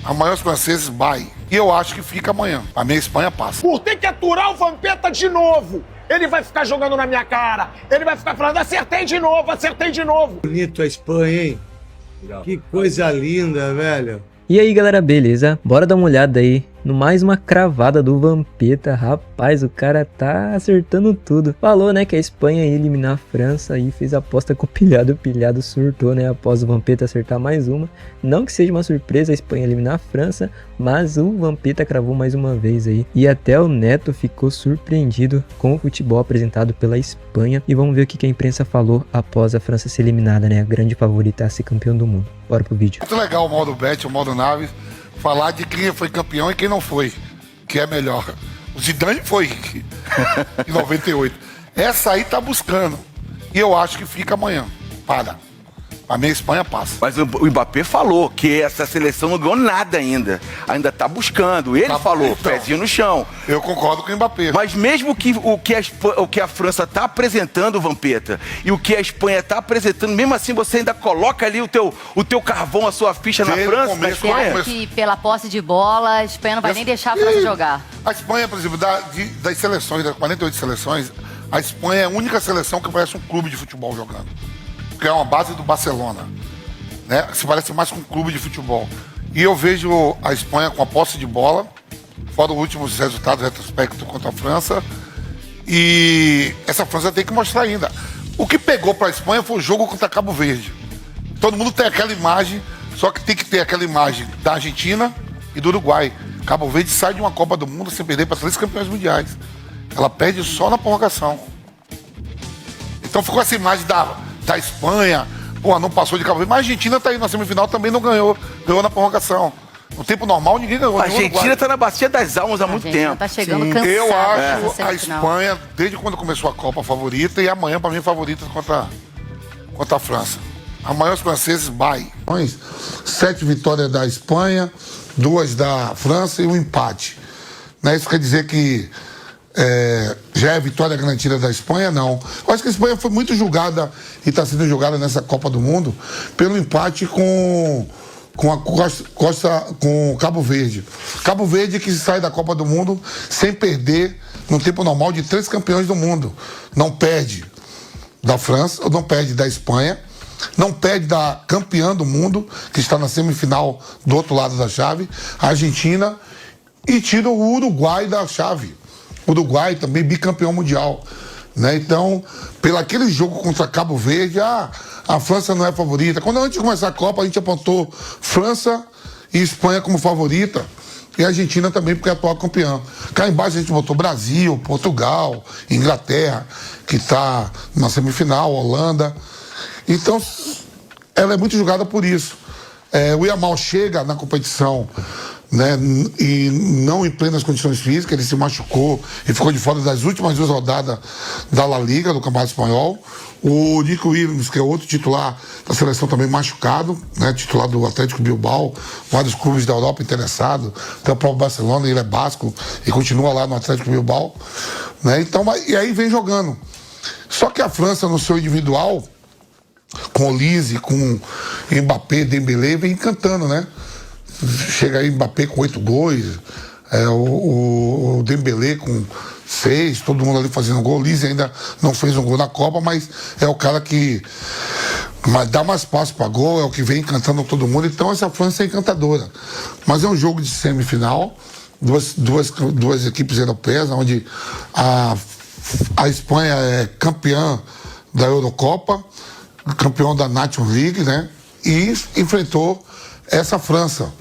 Amanhã os franceses vai. E eu acho que fica amanhã. A minha Espanha passa. Por ter que aturar o Vampeta de novo. Ele vai ficar jogando na minha cara. Ele vai ficar falando, acertei de novo, acertei de novo. Bonito a Espanha, hein? Que coisa linda, velho. E aí galera, beleza? Bora dar uma olhada aí no mais uma cravada do Vampeta. Rapaz, o cara tá acertando tudo. Falou, né, que a Espanha ia eliminar a França e fez a aposta com o Pilhado. O Pilhado surtou, né, após o Vampeta acertar mais uma. Não que seja uma surpresa a Espanha eliminar a França, mas o Vampeta cravou mais uma vez aí. E até o Neto ficou surpreendido com o futebol apresentado pela Espanha. E vamos ver o que a imprensa falou após a França ser eliminada, né, a grande favorita a ser campeão do mundo. Bora pro vídeo. Muito legal o modo Bet, o modo Naves, falar de quem foi campeão e quem não foi, que é melhor. O Zidane foi em 98. Essa aí tá buscando. E eu acho que fica amanhã. Para. A minha Espanha passa. Mas o Mbappé falou que essa seleção não ganhou nada ainda. Ainda tá buscando. Ele falou, então, pezinho no chão. Eu concordo com o Mbappé. Mas mesmo que o que a França tá apresentando, Vampeta, e o que a Espanha tá apresentando, mesmo assim você ainda coloca ali o teu carvão, a sua ficha na França, na Espanha? Acho que pela posse de bola, a Espanha não vai nem deixar a França jogar. A Espanha, por exemplo, das seleções, das 48 seleções, a Espanha é a única seleção que parece um clube de futebol jogando. Que é uma base do Barcelona, né? Se parece mais com um clube de futebol. E eu vejo a Espanha com a posse de bola, fora os últimos resultados retrospecto contra a França. E essa França tem que mostrar ainda. O que pegou para a Espanha foi o jogo contra Cabo Verde. Todo mundo tem aquela imagem, só que tem que ter aquela imagem da Argentina e do Uruguai. Cabo Verde sai de uma Copa do Mundo sem perder para 3 campeões mundiais. Ela perde só na prorrogação. Então ficou essa imagem da Espanha, não passou de Cabo Verde, mas a Argentina tá aí na semifinal, também não ganhou na prorrogação. No tempo normal, ninguém ganhou. A Argentina tá na bacia das almas há muito tempo. Tá chegando cansada. Eu acho a Espanha, desde quando começou a Copa, favorita, e amanhã, para mim, favorita contra a França. Amanhã os franceses vai. 7 vitórias da Espanha, 2 da França e um empate. Não é isso quer dizer que já é vitória garantida da Espanha? Não. Eu acho que a Espanha foi muito julgada e está sendo julgada nessa Copa do Mundo pelo empate com Cabo Verde. Cabo Verde que sai da Copa do Mundo sem perder no tempo normal de 3 campeões do mundo. Não perde da França, ou não perde da Espanha, não perde da campeã do mundo, que está na semifinal do outro lado da chave, a Argentina, e tira o Uruguai da chave. Uruguai também bicampeão mundial, né? Então, pelo aquele jogo contra Cabo Verde, a França não é favorita. Quando antes de começar a Copa, a gente apontou França e Espanha como favorita, e a Argentina também, porque é a atual campeã. Cá embaixo a gente botou Brasil, Portugal, Inglaterra, que está na semifinal, Holanda. Então, ela é muito julgada por isso. O Yamal chega na competição, né, e não em plenas condições físicas, ele se machucou e ficou de fora das últimas 2 rodadas da La Liga, do Campeonato Espanhol. O Nico Williams, que é outro titular da seleção, também machucado, né, titular do Atlético Bilbao, vários clubes da Europa interessados, até o próprio Barcelona, ele é basco e continua lá no Atlético Bilbao, né, então, e aí vem jogando. Só que a França, no seu individual, com Olise, com Mbappé, Dembélé, vem encantando, né? Chega aí Mbappé com 8 gols, o Dembélé com 6, todo mundo ali fazendo gol. O Olise ainda não fez um gol na Copa, mas é o cara que dá mais espaço para gol, é o que vem encantando todo mundo. Então essa França é encantadora. Mas é um jogo de semifinal, duas equipes europeias, onde a Espanha é campeã da Eurocopa, campeão da Nations League, né? E enfrentou essa França.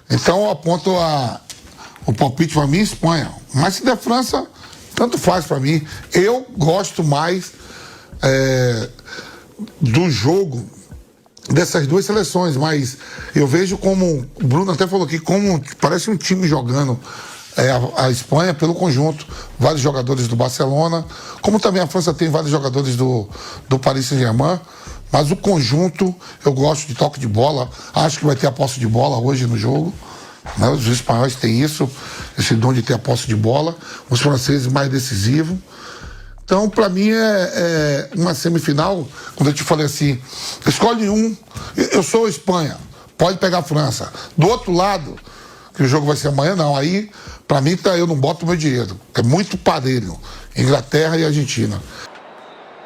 Então eu aponto o palpite para mim, Espanha. Mas se der França, tanto faz para mim. Eu gosto mais do jogo dessas 2 seleções, mas eu vejo como, o Bruno até falou aqui, como parece um time jogando a Espanha pelo conjunto. Vários jogadores do Barcelona, como também a França tem vários jogadores do Paris Saint-Germain. Mas o conjunto, eu gosto de toque de bola, acho que vai ter a posse de bola hoje no jogo, né? Os espanhóis têm isso, esse dom de ter a posse de bola, os franceses mais decisivos. Então, para mim, é uma semifinal, quando eu te falei assim, escolhe um, eu sou a Espanha, pode pegar a França. Do outro lado, que o jogo vai ser amanhã, não. Aí, pra mim, eu não boto o meu dinheiro. É muito parelho. Inglaterra e Argentina.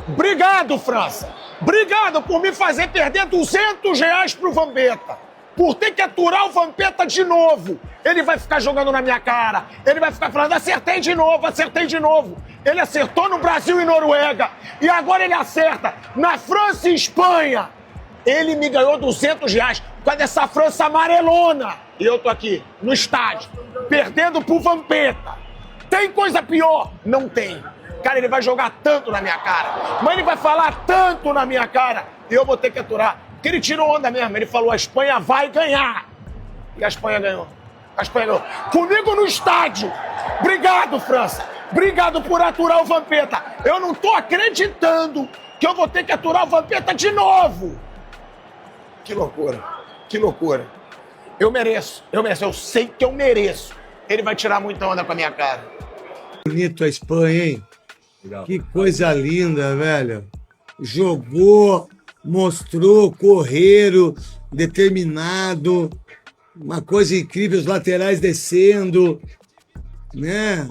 Obrigado, França. Obrigado por me fazer perder R$200 pro Vampeta. Por ter que aturar o Vampeta de novo. Ele vai ficar jogando na minha cara. Ele vai ficar falando, acertei de novo, acertei de novo. Ele acertou no Brasil e Noruega. E agora ele acerta na França e Espanha. Ele me ganhou R$200 por causa dessa França amarelona. E eu tô aqui, no estádio, perdendo pro Vampeta. Tem coisa pior? Não tem. Cara, ele vai jogar tanto na minha cara. Mas ele vai falar tanto na minha cara. E eu vou ter que aturar. Porque ele tirou onda mesmo. Ele falou, a Espanha vai ganhar. E a Espanha ganhou. A Espanha ganhou. Comigo no estádio. Obrigado, França. Obrigado por aturar o Vampeta. Eu não tô acreditando que eu vou ter que aturar o Vampeta de novo. Que loucura. Que loucura. Eu mereço. Eu sei que eu mereço. Ele vai tirar muita onda com a minha cara. Bonito a Espanha, hein? Que coisa linda, velho. Jogou, mostrou, correram, determinado. Uma coisa incrível, os laterais descendo, né?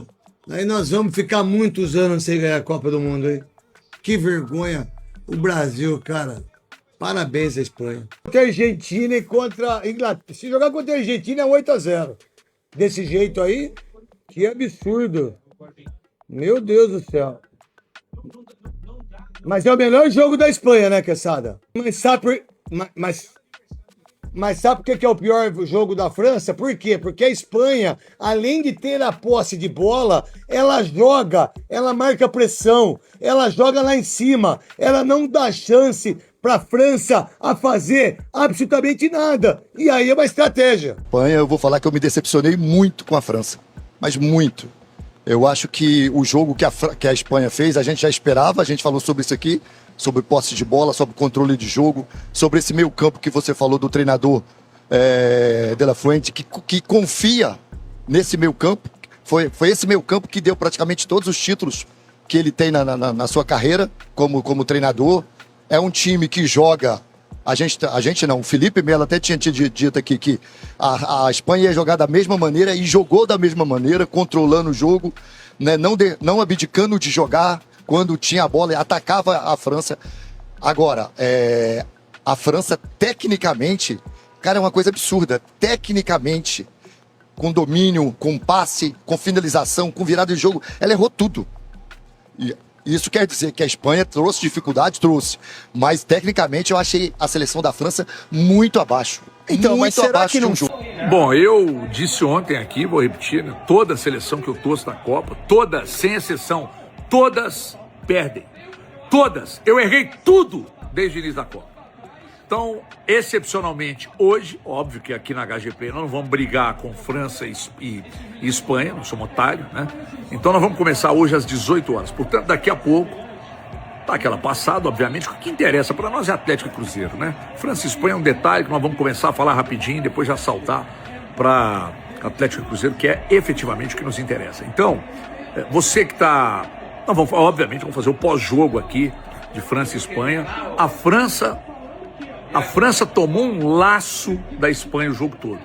Aí nós vamos ficar muitos anos sem ganhar a Copa do Mundo, hein? Que vergonha. O Brasil, cara. Parabéns à Espanha. Contra a Argentina e contra a Inglaterra. Se jogar contra a Argentina é 8-0. Desse jeito aí, que absurdo. Meu Deus do céu. Mas é o melhor jogo da Espanha, né, Quesada? Mas sabe por que é o pior jogo da França? Por quê? Porque a Espanha, além de ter a posse de bola, ela joga, ela marca pressão, ela joga lá em cima, ela não dá chance para a França a fazer absolutamente nada. E aí é uma estratégia. Espanha, eu vou falar que eu me decepcionei muito com a França, mas muito. Eu acho que o jogo que a Espanha fez, a gente já esperava, a gente falou sobre isso aqui, sobre posse de bola, sobre controle de jogo, sobre esse meio campo que você falou do treinador De La Fuente, que confia nesse meio campo. Foi esse meio campo que deu praticamente todos os títulos que ele tem na sua carreira como treinador. É um time que joga... A gente não, o Felipe Melo até tinha dito aqui que a Espanha ia jogar da mesma maneira e jogou da mesma maneira, controlando o jogo, né, não abdicando de jogar quando tinha a bola e atacava a França. Agora, a França, tecnicamente, cara, é uma coisa absurda. Tecnicamente, com domínio, com passe, com finalização, com virada de jogo, ela errou tudo. E isso quer dizer que a Espanha trouxe dificuldade, trouxe. Mas, tecnicamente, eu achei a seleção da França muito abaixo. Então, muito mas será abaixo que não... de um jogo. Bom, eu disse ontem aqui, vou repetir, né? Toda a seleção que eu torço na Copa, todas, sem exceção, todas perdem. Todas. Eu errei tudo desde o início da Copa. Então, excepcionalmente, hoje, óbvio que aqui na HGP nós não vamos brigar com França e Espanha, não somos otários, né? Então nós vamos começar hoje às 18 horas. Portanto, daqui a pouco, tá aquela passada, obviamente, o que interessa para nós é Atlético e Cruzeiro, né? França e Espanha é um detalhe que nós vamos começar a falar rapidinho e depois já saltar para Atlético e Cruzeiro, que é efetivamente o que nos interessa. Então, você que tá... Nós vamos, obviamente, vamos fazer o pós-jogo aqui de França e Espanha. A França tomou um laço da Espanha o jogo todo.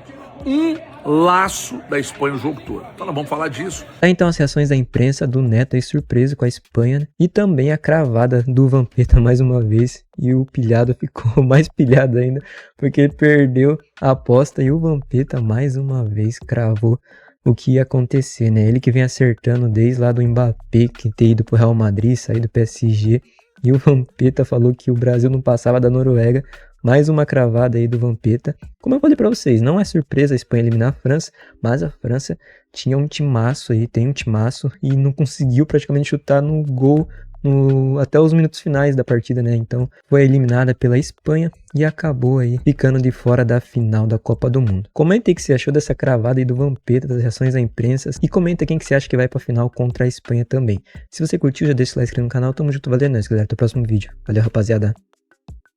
Um laço da Espanha o jogo todo. Então nós vamos falar disso. Então as reações da imprensa do Neto aí surpreso com a Espanha, né? E também a cravada do Vampeta mais uma vez. E o pilhado ficou mais pilhado ainda, porque ele perdeu a aposta e o Vampeta mais uma vez cravou o que ia acontecer, né? Ele que vem acertando desde lá do Mbappé, que ter ido pro Real Madrid, sair do PSG. E o Vampeta falou que o Brasil não passava da Noruega. Mais uma cravada aí do Vampeta. Como eu falei pra vocês, não é surpresa a Espanha eliminar a França, mas a França tinha um timaço aí, tem um timaço, e não conseguiu praticamente chutar no gol até os minutos finais da partida, né? Então foi eliminada pela Espanha e acabou aí ficando de fora da final da Copa do Mundo. Comenta aí o que você achou dessa cravada aí do Vampeta, das reações da imprensa, e comenta quem que você acha que vai pra final contra a Espanha também. Se você curtiu, já deixa o like no canal, tamo junto, valeu, nós, galera, até o próximo vídeo. Valeu, rapaziada.